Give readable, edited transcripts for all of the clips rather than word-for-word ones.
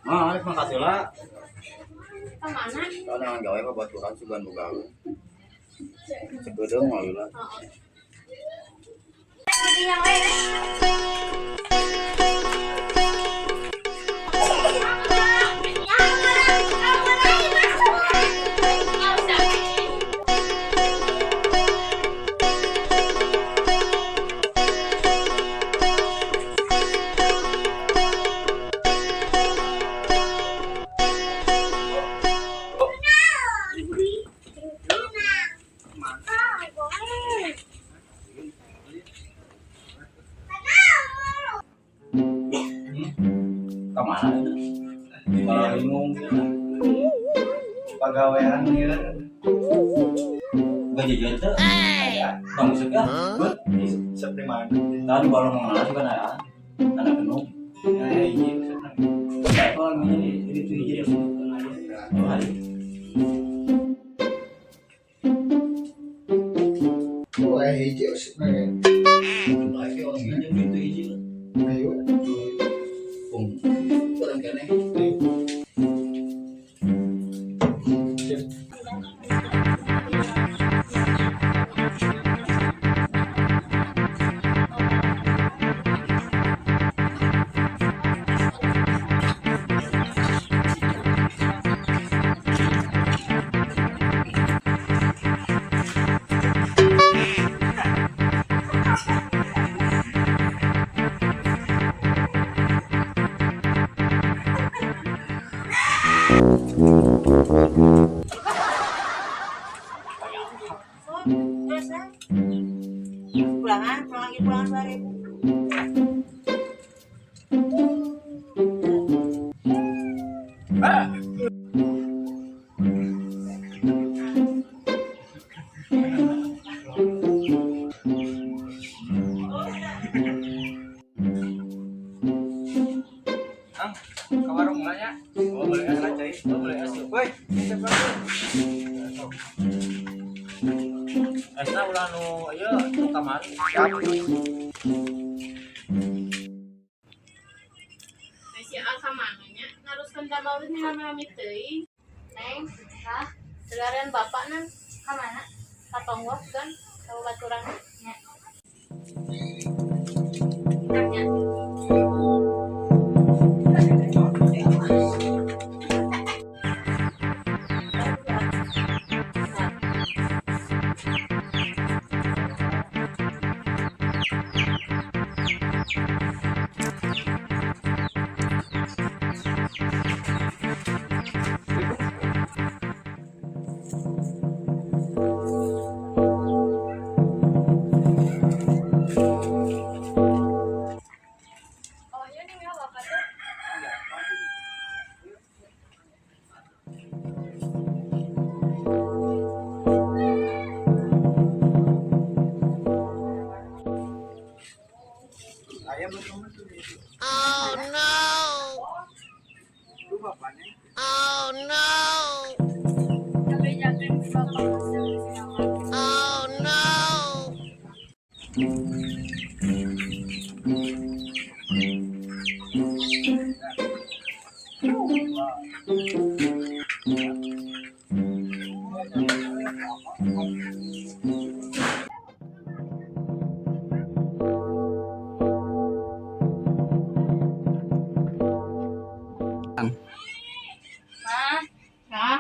Ah, makasih lah. Kemana? Kalau dengan gawe mah baturan sugan boga. Segedeung mah lah. Jadi yang lain. Kemana itu? Kalau bingung gitu. Pagawean dia Gak jajan tuh. Bang musik ya? Good. seperti mana? Tadi kalau mau ngalah juga ada. Ada penuh. Ya ini sebenarnya. Kalau ini itu hiji ya. Oh, hari. Oh, hiji sebenarnya. Lagi orang ini gitu hiji lah. Ayo. Pung. Kurang kene. Pulangan 2000. Ke warung mulanya. Oh, boleh es cai. Oh, boleh es. Woi, siapa tuh? Esna ulah nu ieu nu kamari. Siap. Si Aka mananya naruskeun ka maulid nami teuing. Neng, hah? Selarian bapak nan ka mana? Ka Tonggok kan? Ka baturan nya. Nya. Oh, iya nih ya bapak tuh. Ayam belum tuh. Oh no! Lu bapaknya. Oh no! Tapi jangan si bapak hasil sialan. Oh no! Nah,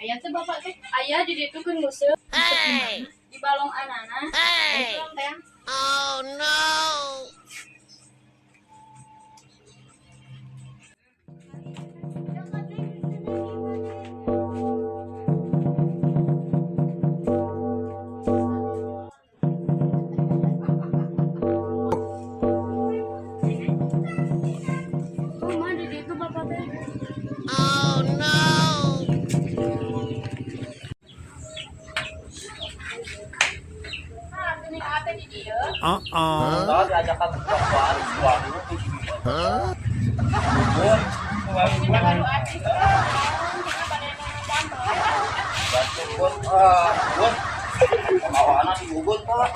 aya tuh bapak tuh. Aya di ditu kan nguseup. Hey! Di balong anana. Hey! Itu teh. Oh no! Rumah di ditu bapak teh. Oh no! Ah, geuning ate di dieu. Kalau diajakan ke keluar dulu tuh. Ini mah baru ati. Kita panenna bantol. Bun, mau anak si Bubun kok.